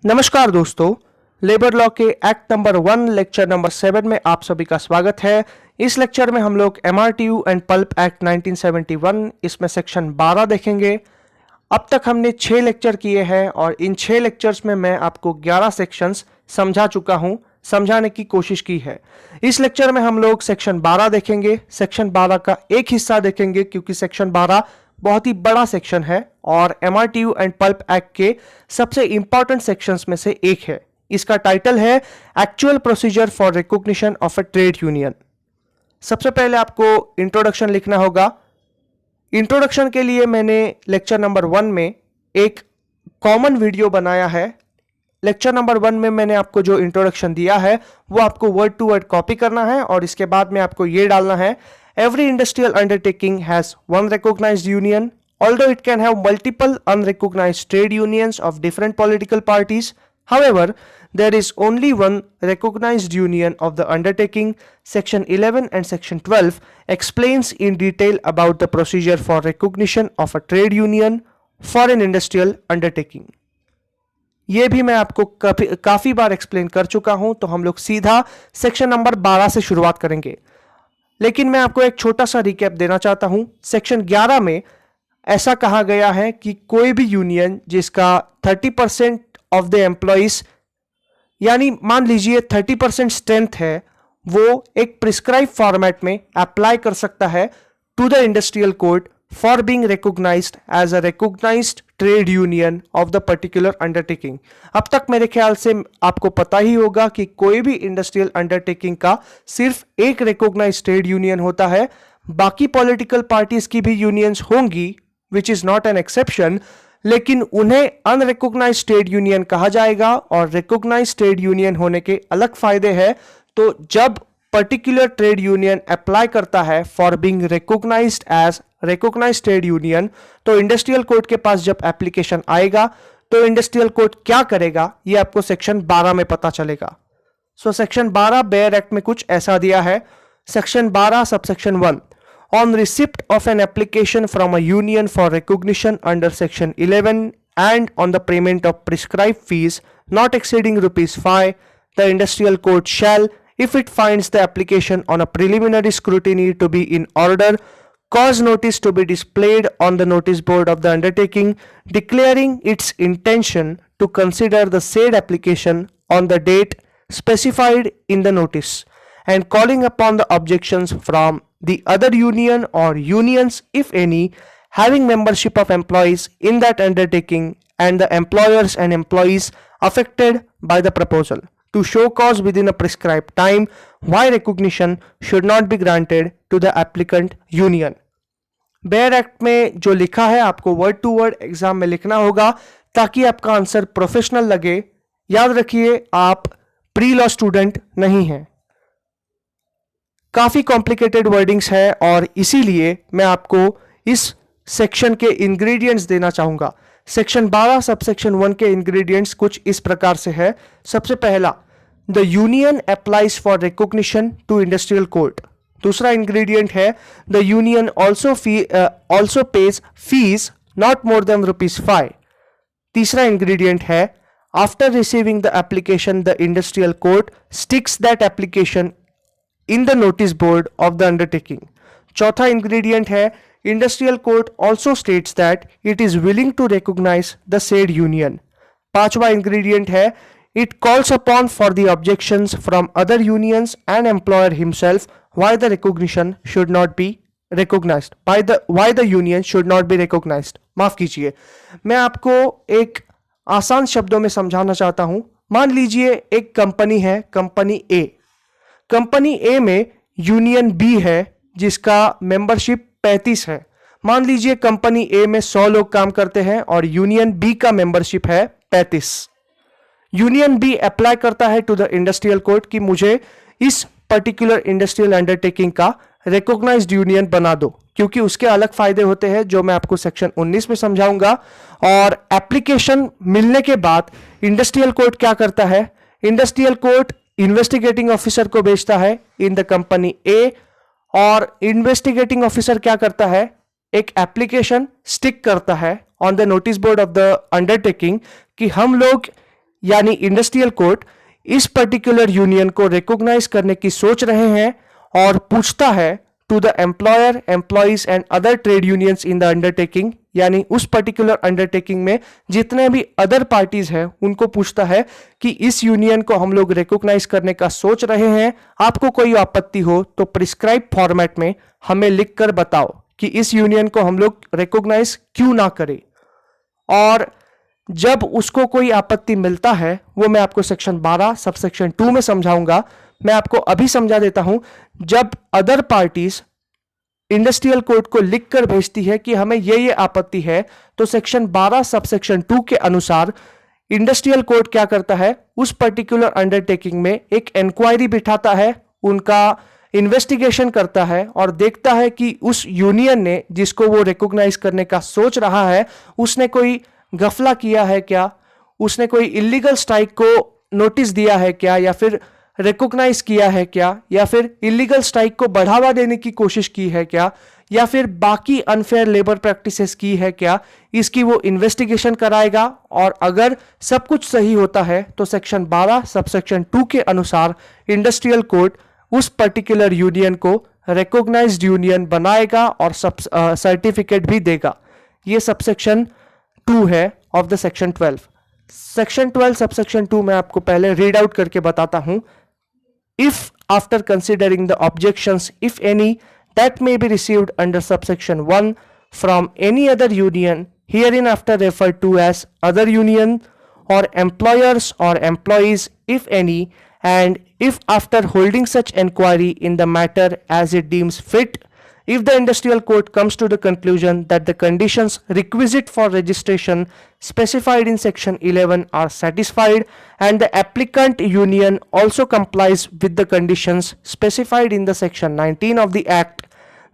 नमस्कार दोस्तों, labour law के एक्ट नंबर 1 लेक्चर नंबर 7 में आप सभी का स्वागत है। इस लेक्चर में हम लोग एमआरटीयू एंड पल्प एक्ट 1971 इसमें सेक्शन 12 देखेंगे। अब तक हमने 6 लेक्चर किए हैं और इन 6 लेक्चर्स में मैं आपको 11 सेक्शंस समझाने की कोशिश की है। इस लेक्चर में हम लोग सेक्शन 12 देखेंगे। सेक्शन 12 का एक हिस्सा देखेंगे क्योंकि सेक्शन 12 बहुत ही बड़ा सेक्शन है और एमआरटीयू एंड पल्प एक्ट के सबसे इंपॉर्टेंट सेक्शंस में से एक है। इसका टाइटल है actual procedure for recognition of a trade union. सबसे पहले आपको इंट्रोडक्शन लिखना होगा। इंट्रोडक्शन के लिए मैंने लेक्चर नंबर 1 में एक कॉमन वीडियो बनाया है। लेक्चर नंबर 1 में मैंने आपको जो इंट्रोडक्शन दिया है वो आपको वर्ड टू वर्ड कॉपी करना है और इसके बाद में आपको ये डालना है, every industrial undertaking has one recognized union, although it can have multiple unrecognized trade unions of different political parties. However, there is only one recognized union of the undertaking. Section 11 and Section 12 explains in detail about the procedure for recognition of a trade union for an industrial undertaking. ये भी मैं आपको काफी बार explain कर चुका हूं, तो हम लोग सीधा सेक्शन नंबर 12 से शुरुआत करेंगे। लेकिन मैं आपको एक छोटा सा रिकैप देना चाहता हूं। सेक्शन 11 में ऐसा कहा गया है कि कोई भी यूनियन जिसका 30% ऑफ द एम्प्लॉइज, यानी मान लीजिए 30% स्ट्रेंथ है, वो एक प्रिस्क्राइब फॉर्मेट में अप्लाई कर सकता है to the industrial court for being recognised as a recognised trade union of the particular undertaking. अब तक मेरे ख्याल से आपको पता ही होगा कि कोई भी इंडस्ट्रियल अंडरटेकिंग का सिर्फ एक रिकॉग्नाइज्ड ट्रेड यूनियन होता है। बाकी पॉलिटिकल पार्टीज की भी यूनियंस होंगी, which is not an exception, लेकिन उन्हें अनरिकॉग्नाइज्ड ट्रेड यूनियन कहा जाएगा और रिकॉग्नाइज्ड ट्रेड यूनियन होने के अलग फायदे हैं। तो जब पर्टिकुलर ट्रेड यूनियन अप्लाई करता है for being recognised as recognised trade union, तो इंडस्ट्रियल कोड के पास जब एप्लीकेशन आएगा तो इंडस्ट्रियल कोड क्या करेगा ये आपको सेक्शन 12 में पता चलेगा। सो सेक्शन 12 बेयर एक्ट में कुछ ऐसा दिया है। Section 12 subsection 1, on receipt of an application from a union for recognition under section 11 and on the payment of prescribe fees not exceeding ₹5, the industrial court shall, if it finds the application on a preliminary scrutiny to be in order, cause notice to be displayed on the notice board of the undertaking, declaring its intention to consider the said application on the date specified in the notice, and calling upon the objections from the other union or unions, if any, having membership of employees in that undertaking and the employers and employees affected by the proposal, to show cause within a prescribed time why recognition should not be granted to the applicant union. Bare act में जो लिखा है आपको word to word exam में लिखना होगा ताकि आपका आंसर प्रोफेशनल लगे। याद रखिए, आप प्री लॉ स्टूडेंट नहीं हैं। काफी कॉम्प्लिकेटेड वर्डिंग्स है और इसीलिए मैं आपको इस सेक्शन के इंग्रेडिएंट्स देना चाहूंगा। सेक्शन 12 सबसेक्शन 1 के इंग्रेडिएंट्स कुछ इस प्रकार से है। सबसे पहला, the union applies for recognition to industrial court. दूसरा इंग्रेडिएंट है, the union also pays fees not more than ₹5। तीसरा इंग्रेडिएंट है, after receiving the application the industrial court sticks that application in the notice board of the undertaking. चौथा ingredient है, industrial court also states that it is willing to recognise the said union. पांचवा ingredient है, it calls upon for the objections from other unions and employer himself why the recognition should not be recognised, why the union should not be recognised. माफ कीजिए, मैं आपको एक आसान शब्दों में समझाना चाहता हूं। मान लीजिए एक कंपनी है, कंपनी ए। कंपनी ए में यूनियन बी है जिसका मेंबरशिप 35 है। मान लीजिए कंपनी ए में 100 लोग काम करते हैं और यूनियन बी का मेंबरशिप है 35। यूनियन बी अप्लाई करता है टू द इंडस्ट्रियल कोड कि मुझे इस पर्टिकुलर इंडस्ट्रियल अंडरटेकिंग का रिकॉग्नाइज्ड यूनियन बना दो, क्योंकि उसके अलग फायदे होते हैं जो मैं आपको सेक्शन 19 में समझाऊंगा। और एप्लीकेशन मिलने के बाद इंडस्ट्रियल कोड क्या करता है, इंडस्ट्रियल कोड इन्वेस्टिगेटिंग ऑफिसर को भेजता है इन द कंपनी ए, और इन्वेस्टिगेटिंग ऑफिसर क्या करता है, एक एप्लीकेशन स्टिक करता है on the notice board of the undertaking कि हम लोग यानी इंडस्ट्रियल कोर्ट इस पर्टिकुलर यूनियन को रिकॉग्नाइज करने की सोच रहे हैं और पूछता है to the employer, employees and other trade unions in the undertaking, यानी उस पर्टिकुलर अंडरटेकिंग में जितने भी अदर पार्टीज हैं उनको पूछता है कि इस यूनियन को हम लोग रिकॉग्नाइज करने का सोच रहे हैं, आपको कोई आपत्ति हो तो प्रिस्क्राइब फॉर्मेट में हमें लिखकर बताओ कि इस यूनियन को हम लोग रिकॉग्नाइज क्यों ना करें। और जब उसको कोई आपत्ति मिलता है वो मैं आपको सेक्शन 12 सबसेक्शन 2 में समझाऊंगा। मैं आपको अभी समझा देता हूं, जब अदर पार्टीज इंडस्ट्रियल कोर्ट को लिखकर भेजती है कि हमें ये आपत्ति है, तो सेक्शन 12 सबसेक्शन 2 के अनुसार इंडस्ट्रियल कोर्ट क्या करता है, उस पर्टिकुलर अंडरटेकिंग में एक इंक्वायरी बिठाता है, उनका इन्वेस्टिगेशन करता है और देखता है कि उस यूनियन ने जिसको वो रिकॉग्नाइज करने का सोच रहा है उसने कोई गफला किया है क्या, उसने कोई इलीगल स्ट्राइक को नोटिस दिया है क्या, या फिर रिकॉग्नाइज किया है क्या, या फिर इलीगल स्ट्राइक को बढ़ावा देने की कोशिश की है क्या, या फिर बाकी अनफेयर लेबर प्रैक्टिसेस की है क्या, इसकी वो इन्वेस्टिगेशन कराएगा। और अगर सब कुछ सही होता है तो सेक्शन 12 सबसेक्शन 2 के अनुसार इंडस्ट्रियल कोर्ट उस पर्टिकुलर यूनियन को रिकॉग्नाइज्ड यूनियन बनाएगा और सर्टिफिकेट भी देगा। ये सबसेक्शन 2 है of the section 12। Section 12 subsection 2 मैं आपको पहले रीड आउट करके बताता हूं। If after considering the objections, if any, that may be received under subsection 1 from any other union hereinafter referred to as other union or employers or employees, if any, and if after holding such inquiry in the matter as it deems fit, if the industrial court comes to the conclusion that the conditions requisite for registration specified in section 11 are satisfied and the applicant union also complies with the conditions specified in the section 19 of the act,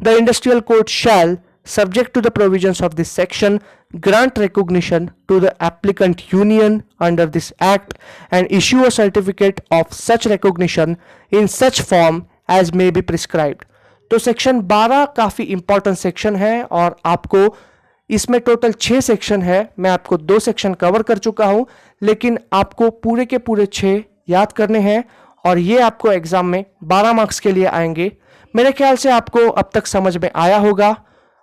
the industrial court shall, subject to the provisions of this section, grant recognition to the applicant union under this act and issue a certificate of such recognition in such form as may be prescribed। तो section 12 काफी important section है और आपको इसमें total 6 section है। मैं आपको 2 section cover कर चुका हूं, लेकिन आपको पूरे के पूरे 6 याद करने हैं और ये आपको एग्जाम में 12 मार्क्स के लिए आएंगे। मेरे ख्याल से आपको अब तक समझ में आया होगा।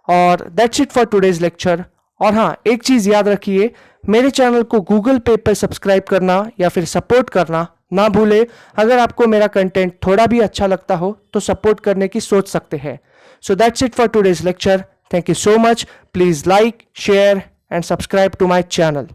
और that's it for today's lecture. और हाँ, एक चीज याद रखिए, मेरे चैनल को गूगल पे पर सब्सक्राइब करना या फिर सपोर्ट करना ना भूले। अगर आपको मेरा कंटेंट थोड़ा भी अच्छा लगता हो तो सपोर्ट करने की सोच सकते हैं। So that's it for today's lecture. Thank you so much. Please like, share and subscribe to my channel.